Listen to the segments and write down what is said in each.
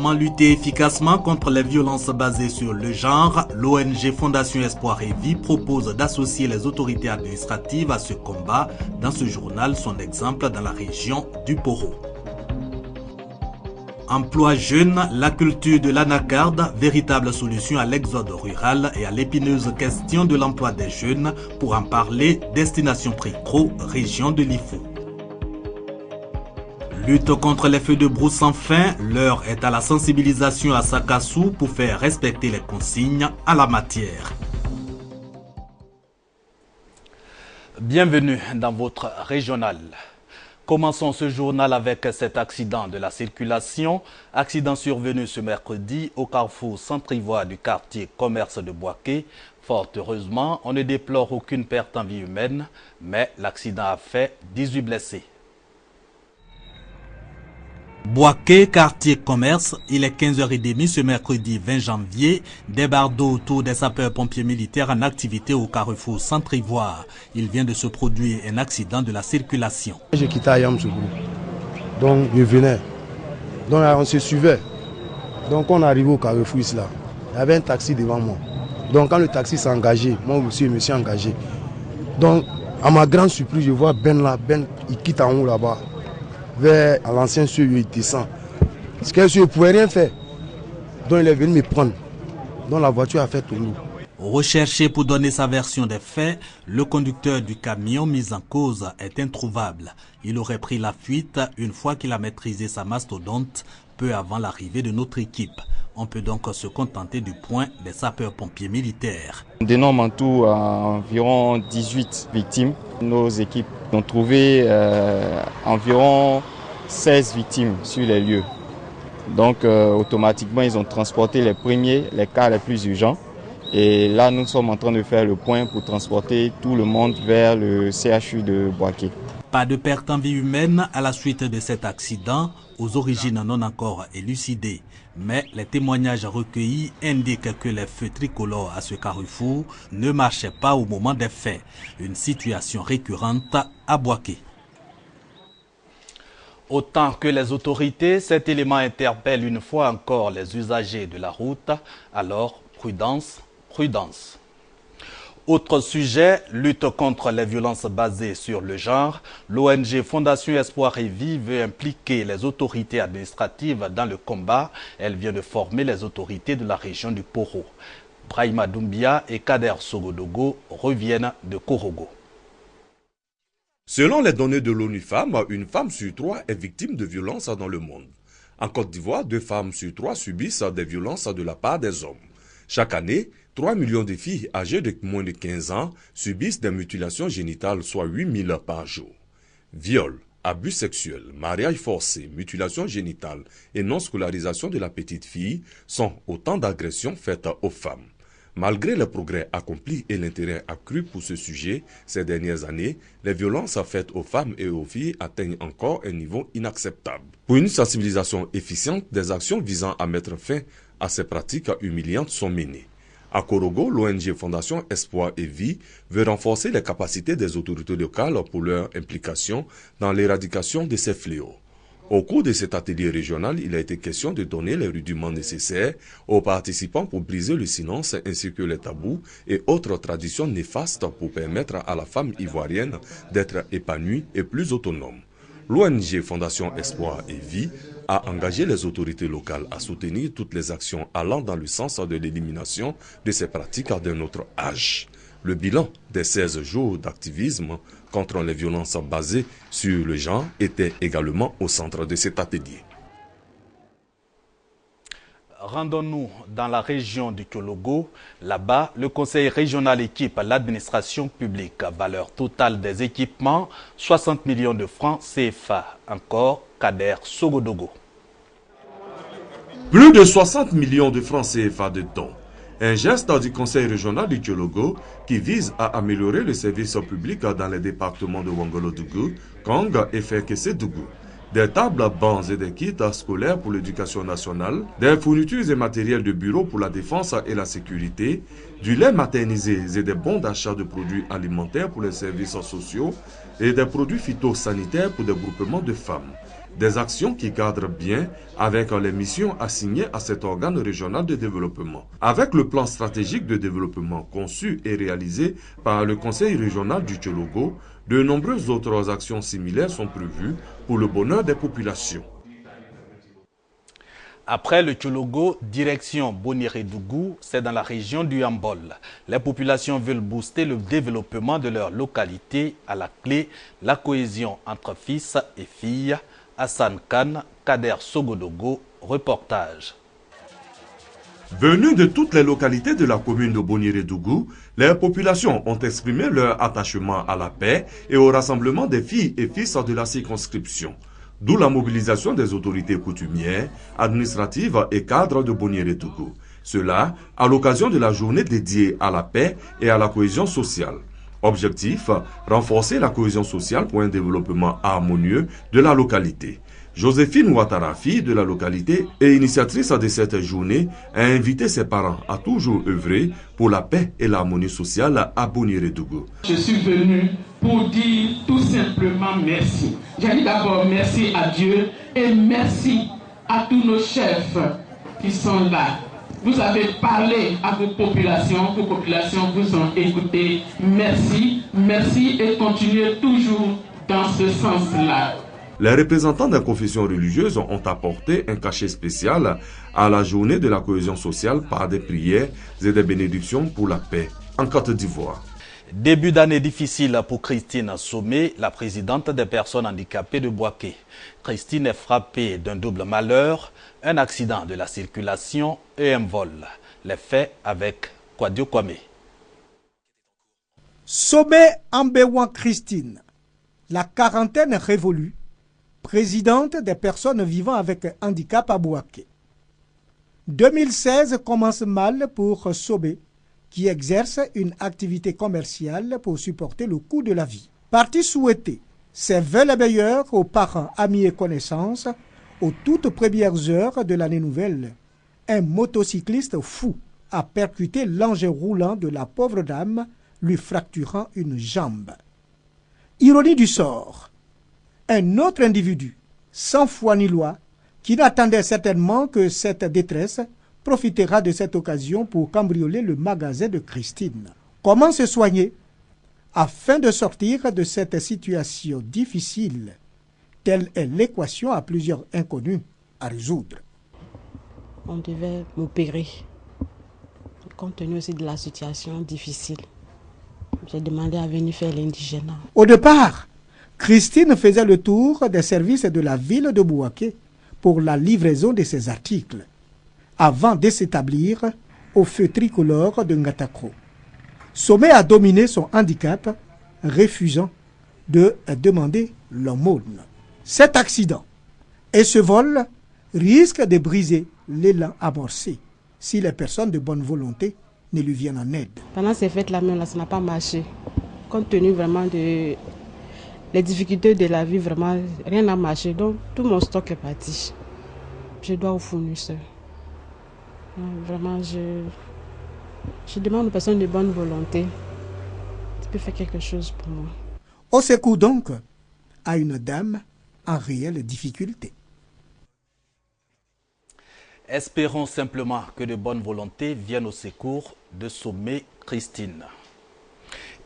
Comment lutter efficacement contre les violences basées sur le genre? L'ONG Fondation Espoir et Vie propose d'associer les autorités administratives à ce combat. Dans ce journal, son exemple dans la région du Poro. Emploi jeune, la culture de l'anacarde, véritable solution à l'exode rural et à l'épineuse question de l'emploi des jeunes. Pour en parler, Destination Pricro, région de l'Ifou. Lutte contre les feux de brousse sans fin, l'heure est à la sensibilisation à Sakassou pour faire respecter les consignes à la matière. Bienvenue dans votre régional. Commençons ce journal avec cet accident de la circulation. Accident survenu ce mercredi au carrefour centre-ivoire du quartier commerce de Boaké. Fort heureusement, on ne déplore aucune perte en vie humaine, mais l'accident a fait 18 blessés. Boaké, quartier commerce, il est 15h30 ce mercredi 20 janvier. Des bardeaux autour des sapeurs-pompiers militaires en activité au carrefour Centre-Ivoire. Il vient de se produire un accident de la circulation. J'ai quitté Ayamsougou, donc je venais. Donc on se suivait. Donc on est arrivé au carrefour ici là. Il y avait un taxi devant moi. Donc quand le taxi s'est engagé, moi aussi je me suis engagé. Donc à ma grande surprise, je vois Ben là, Ben il quitte en haut là-bas. Vers l'ancien cieux, il descend. Parce que je ne pouvais rien faire. Donc il est venu me prendre. Donc la voiture a fait tourner. Recherché pour donner sa version des faits, le conducteur du camion mis en cause est introuvable. Il aurait pris la fuite une fois qu'il a maîtrisé sa mastodonte, peu avant l'arrivée de notre équipe. On peut donc se contenter du point des sapeurs-pompiers militaires. On dénombre en tout environ 18 victimes. Nos équipes ont trouvé environ 16 victimes sur les lieux. Donc automatiquement, ils ont transporté les cas les plus urgents. Et là, nous sommes en train de faire le point pour transporter tout le monde vers le CHU de Boaké. Pas de perte en vie humaine à la suite de cet accident, aux origines non encore élucidées. Mais les témoignages recueillis indiquent que les feux tricolores à ce carrefour ne marchaient pas au moment des faits. Une situation récurrente à Boaké. Autant que les autorités, cet élément interpelle une fois encore les usagers de la route. Alors, prudence, prudence. Autre sujet, lutte contre les violences basées sur le genre. L'ONG Fondation Espoir et Vie veut impliquer les autorités administratives dans le combat. Elle vient de former les autorités de la région du Poro. Brahima Doumbia et Kader Sogodogo reviennent de Korogo. Selon les données de l'ONU Femmes, une femme sur 3 est victime de violences dans le monde. En Côte d'Ivoire, 2 femmes sur 3 subissent des violences de la part des hommes. Chaque année, 3 millions de filles âgées de moins de 15 ans subissent des mutilations génitales, soit 8 000 par jour. Viol, abus sexuels, mariage forcé, mutilation génitale et non-scolarisation de la petite fille sont autant d'agressions faites aux femmes. Malgré les progrès accomplis et l'intérêt accru pour ce sujet ces dernières années, les violences faites aux femmes et aux filles atteignent encore un niveau inacceptable. Pour une sensibilisation efficiente, des actions visant à mettre fin à ces pratiques humiliantes sont menées. À Korogo, l'ONG Fondation Espoir et Vie veut renforcer les capacités des autorités locales pour leur implication dans l'éradication de ces fléaux. Au cours de cet atelier régional, il a été question de donner les rudiments nécessaires aux participants pour briser le silence ainsi que les tabous et autres traditions néfastes pour permettre à la femme ivoirienne d'être épanouie et plus autonome. L'ONG Fondation Espoir et Vie a engagé les autorités locales à soutenir toutes les actions allant dans le sens de l'élimination de ces pratiques d'un autre âge. Le bilan des 16 jours d'activisme contre les violences basées sur le genre était également au centre de cet atelier. Rendons-nous dans la région du Kologo. Là-bas, le conseil régional équipe l'administration publique. Valeur totale des équipements, 60 millions de francs CFA. Encore, Kader Sogodogo. Plus de 60 millions de francs CFA de dons. Un geste du conseil régional du Kologo qui vise à améliorer le service public dans les départements de Wangolo-Dougou, Kong et Ferkessé-Dougou. Des tables, bancs et des kits scolaires pour l'éducation nationale, des fournitures et matériels de bureau pour la défense et la sécurité, du lait maternisé et des bons d'achat de produits alimentaires pour les services sociaux et des produits phytosanitaires pour des groupements de femmes. Des actions qui cadrent bien avec les missions assignées à cet organe régional de développement. Avec le plan stratégique de développement conçu et réalisé par le Conseil régional du Tchologo, de nombreuses autres actions similaires sont prévues pour le bonheur des populations. Après le Tchologo, direction Bonirédougou, c'est dans la région du Yambol. Les populations veulent booster le développement de leur localité. À la clé, la cohésion entre fils et filles. Hassan Khan, Kader Sogodogo, reportage. Venus de toutes les localités de la commune de Bonirédougou, les populations ont exprimé leur attachement à la paix et au rassemblement des filles et fils de la circonscription. D'où la mobilisation des autorités coutumières, administratives et cadres de Bonirédougou. Cela à l'occasion de la journée dédiée à la paix et à la cohésion sociale. Objectif, renforcer la cohésion sociale pour un développement harmonieux de la localité. Joséphine Ouattara, fille de la localité et initiatrice de cette journée, a invité ses parents à toujours œuvrer pour la paix et l'harmonie sociale à Bonirédougou. Je suis venu pour dire tout simplement merci. J'ai dit d'abord merci à Dieu et merci à tous nos chefs qui sont là. Vous avez parlé à vos populations vous ont écouté. Merci, merci et continuez toujours dans ce sens-là. Les représentants des confessions religieuses ont apporté un cachet spécial à la journée de la cohésion sociale par des prières et des bénédictions pour la paix en Côte d'Ivoire. Début d'année difficile pour Christine Somé, la présidente des personnes handicapées de Bouaké. Christine est frappée d'un double malheur, un accident de la circulation et un vol. Les faits avec Kwadio Kwame. Somé Ambewan Christine, la quarantaine révolue, présidente des personnes vivant avec handicap à Bouaké. 2016 commence mal pour Somé, qui exerce une activité commerciale pour supporter le coût de la vie. Parti souhaiter ses vœux les meilleurs aux parents, amis et connaissances aux toutes premières heures de l'année nouvelle. Un motocycliste fou a percuté l'engin roulant de la pauvre dame, lui fracturant une jambe. Ironie du sort, un autre individu, sans foi ni loi, qui n'attendait certainement que cette détresse, profitera de cette occasion pour cambrioler le magasin de Christine. Comment se soigner afin de sortir de cette situation difficile? Telle est l'équation à plusieurs inconnus à résoudre. On devait m'opérer, compte tenu aussi de la situation difficile. J'ai demandé à venir faire l'indigénat. Au départ, Christine faisait le tour des services de la ville de Bouaké pour la livraison de ses articles, avant de s'établir au feu tricolore de Ngatakro. Somé a dominé son handicap, refusant de demander l'aumône. Cet accident et ce vol risquent de briser l'élan amorcé si les personnes de bonne volonté ne lui viennent en aide. Pendant ces fêtes-là, même, ça n'a pas marché. Compte tenu vraiment de les difficultés de la vie, vraiment, rien n'a marché. Donc, tout mon stock est parti. Je dois au fournisseur. Vraiment, je demande aux personnes de bonne volonté. Tu peux faire quelque chose pour moi. Au secours donc à une dame en réelle difficulté. Espérons simplement que de bonnes volontés viennent au secours de Somé Christine.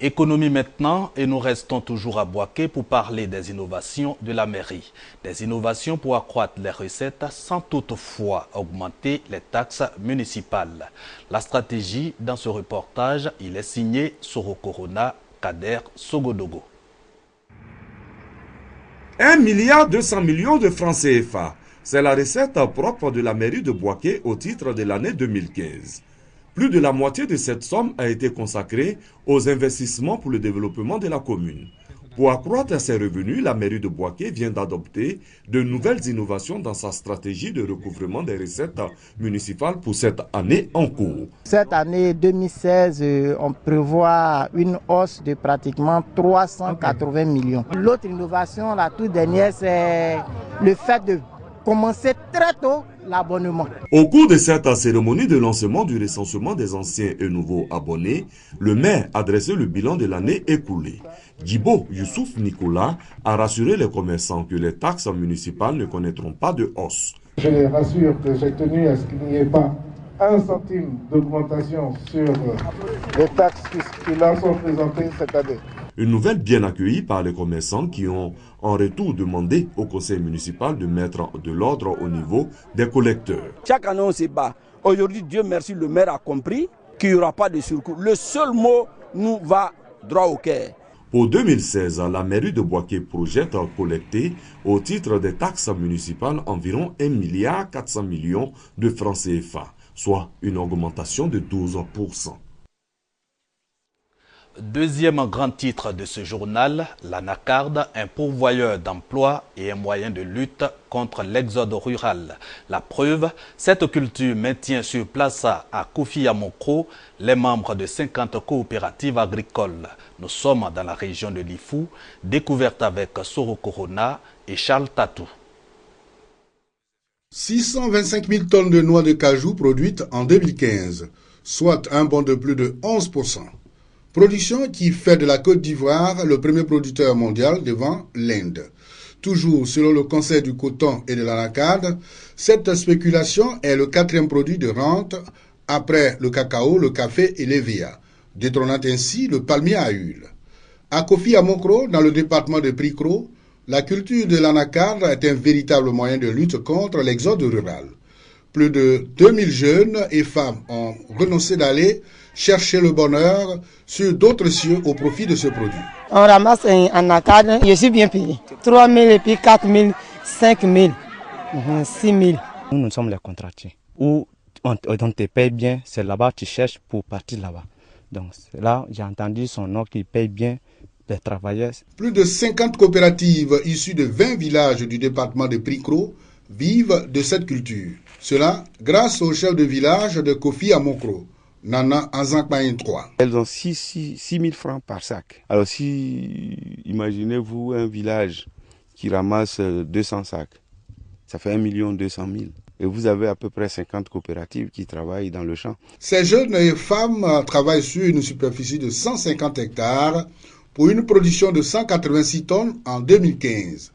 Économie maintenant, et nous restons toujours à Bouaké pour parler des innovations de la mairie. Des innovations pour accroître les recettes sans toutefois augmenter les taxes municipales. La stratégie dans ce reportage, il est signé Soro Corona, Kader Sogodogo. 1,2 milliard de francs CFA. C'est la recette propre de la mairie de Bouaké au titre de l'année 2015. Plus de la moitié de cette somme a été consacrée aux investissements pour le développement de la commune. Pour accroître ses revenus, la mairie de Bouaké vient d'adopter de nouvelles innovations dans sa stratégie de recouvrement des recettes municipales pour cette année en cours. Cette année 2016, on prévoit une hausse de pratiquement 380 millions. L'autre innovation, la toute dernière, c'est le fait de commencer très tôt l'abonnement. Au cours de cette cérémonie de lancement du recensement des anciens et nouveaux abonnés, le maire a dressé le bilan de l'année écoulée. Djibo Youssouf Nicolas a rassuré les commerçants que les taxes municipales ne connaîtront pas de hausse. Je les rassure que j'ai tenu à ce qu'il n'y ait pas 1 centime d'augmentation sur les taxes qui leur sont présentées cette année. Une nouvelle bien accueillie par les commerçants qui ont en retour demandé au conseil municipal de mettre de l'ordre au niveau des collecteurs. Chaque année on se bat. Aujourd'hui, Dieu merci, le maire a compris qu'il n'y aura pas de surcoût. Le seul mot nous va droit au cœur. Pour 2016, la mairie de Bouaké projette collecter au titre des taxes municipales environ 1,4 milliard de francs CFA, soit une augmentation de 12%. Deuxième grand titre de ce journal, l'anacarde, un pourvoyeur d'emploi et un moyen de lutte contre l'exode rural. La preuve, cette culture maintient sur place à Kofi-Amokro les membres de 50 coopératives agricoles. Nous sommes dans la région de Lifou, découverte avec Soro Corona et Charles Tatou. 625 000 tonnes de noix de cajou produites en 2015, soit un bond de plus de 11%. Production qui fait de la Côte d'Ivoire le premier producteur mondial devant l'Inde. Toujours selon le Conseil du coton et de l'anacarde, cette spéculation est le 4e produit de rente après le cacao, le café et l'EVA, détrônant ainsi le palmier à huile. À Kofi-Amokro, dans le département de Prikro, la culture de l'anacarde est un véritable moyen de lutte contre l'exode rural. Plus de 2000 jeunes et femmes ont renoncé d'aller chercher le bonheur sur d'autres cieux au profit de ce produit. On ramasse un anacarde, je suis bien payé. 3 000 et puis 4 000, 5 000, 6 000. Nous sommes les contractés. Où on te paye bien, c'est là-bas que tu cherches pour partir là-bas. Donc là, j'ai entendu son nom qui paye bien les travailleurs. Plus de 50 coopératives issues de 20 villages du département de Prikro vivent de cette culture. Cela grâce au chef de village de Kofi-Amokro, Nana Azakpaïn 3. Elles ont 6 000 francs par sac. Alors si, imaginez-vous un village qui ramasse 200 sacs, ça fait 1 200 000. Et vous avez à peu près 50 coopératives qui travaillent dans le champ. Ces jeunes et femmes travaillent sur une superficie de 150 hectares pour une production de 186 tonnes en 2015.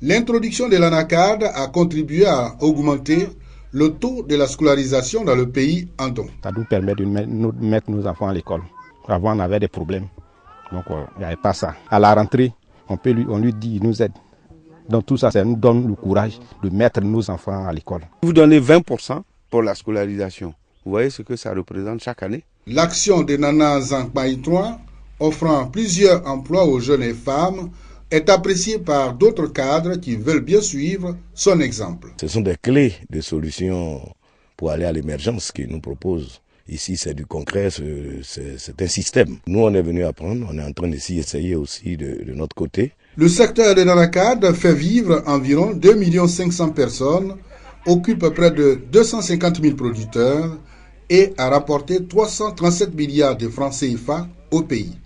L'introduction de l'anacarde a contribué à augmenter le taux de la scolarisation dans le pays en don. Ça nous permet de mettre nos enfants à l'école. Avant, on avait des problèmes. Donc, il n'y avait pas ça. À la rentrée, on lui dit, il nous aide. Donc, tout ça, ça nous donne le courage de mettre nos enfants à l'école. Vous donnez 20% pour la scolarisation. Vous voyez ce que ça représente chaque année? L'action de Nana Zankpaï 3, offrant plusieurs emplois aux jeunes et femmes, est appréciée par d'autres cadres qui veulent bien suivre son exemple. Ce sont des clés de solutions pour aller à l'émergence qu'ils nous proposent. Ici, c'est du concret, c'est un système. Nous, on est venu apprendre, on est en train d'essayer aussi de notre côté. Le secteur de l'anacarde fait vivre environ 2 500 000 personnes, occupe près de 250 000 producteurs et a rapporté 337 milliards de francs CFA au pays.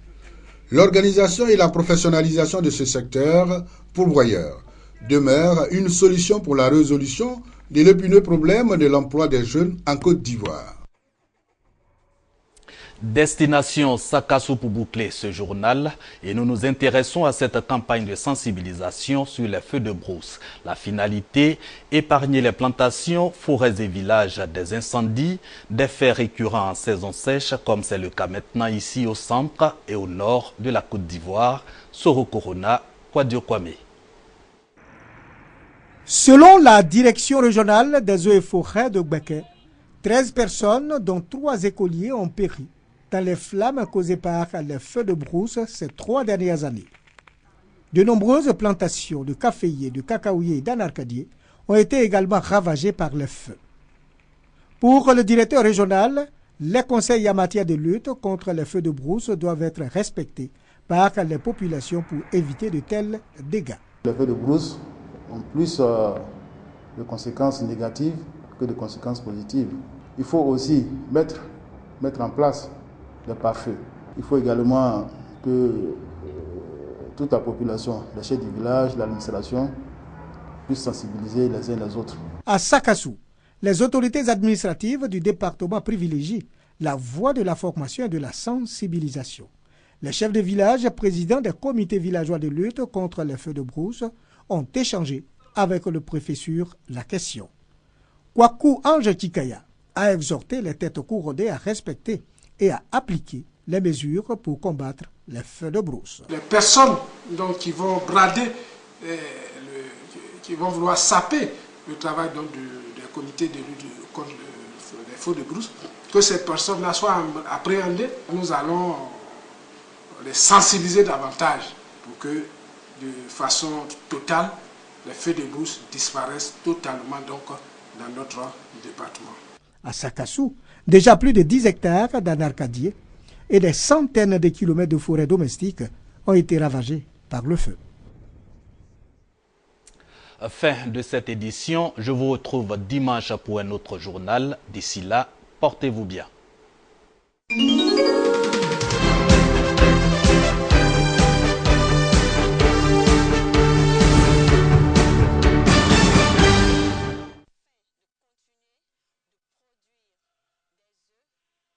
L'organisation et la professionnalisation de ce secteur pourvoyeur demeure une solution pour la résolution de l'épineux problème de l'emploi des jeunes en Côte d'Ivoire. Destination Sakassou pour boucler ce journal et nous nous intéressons à cette campagne de sensibilisation sur les feux de brousse. La finalité, épargner les plantations, forêts et villages des incendies, des faits récurrents en saison sèche comme c'est le cas maintenant ici au centre et au nord de la Côte d'Ivoire. Soro Corona, Kwadio Kwame. Selon la direction régionale des eaux et forêts de Gbeke, 13 personnes dont 3 écoliers ont péri dans les flammes causées par les feux de brousse ces 3 dernières années. De nombreuses plantations de caféiers, de cacaoyers et d'anarcadiers ont été également ravagées par les feux. Pour le directeur régional, les conseils en matière de lutte contre les feux de brousse doivent être respectés par les populations pour éviter de tels dégâts. Les feux de brousse ont plus de conséquences négatives que de conséquences positives. Il faut aussi mettre en place des pare-feux. Il faut également que toute la population, les chefs du village, l'administration, puissent sensibiliser les uns les autres. À Sakassou, Les autorités administratives du département privilégient la voie de la formation et de la sensibilisation. Les chefs de village, présidents des comités villageois de lutte contre les feux de brousse, ont échangé avec le préfet sur la question. Kwaku Ange Tikaya a exhorté les têtes couronnées à respecter et à appliquer les mesures pour combattre les feux de brousse. Les personnes donc, qui vont brader, qui vont vouloir saper le travail donc, des comités de lutte contre les feux de brousse, que ces personnes-là soient appréhendées. Nous allons les sensibiliser davantage pour que de façon totale, les feux de brousse disparaissent totalement donc, dans notre département. À Sakassou, déjà plus de 10 hectares d'anarcadier et des centaines de kilomètres de forêts domestiques ont été ravagés par le feu. Fin de cette édition, je vous retrouve dimanche pour un autre journal. D'ici là, portez-vous bien.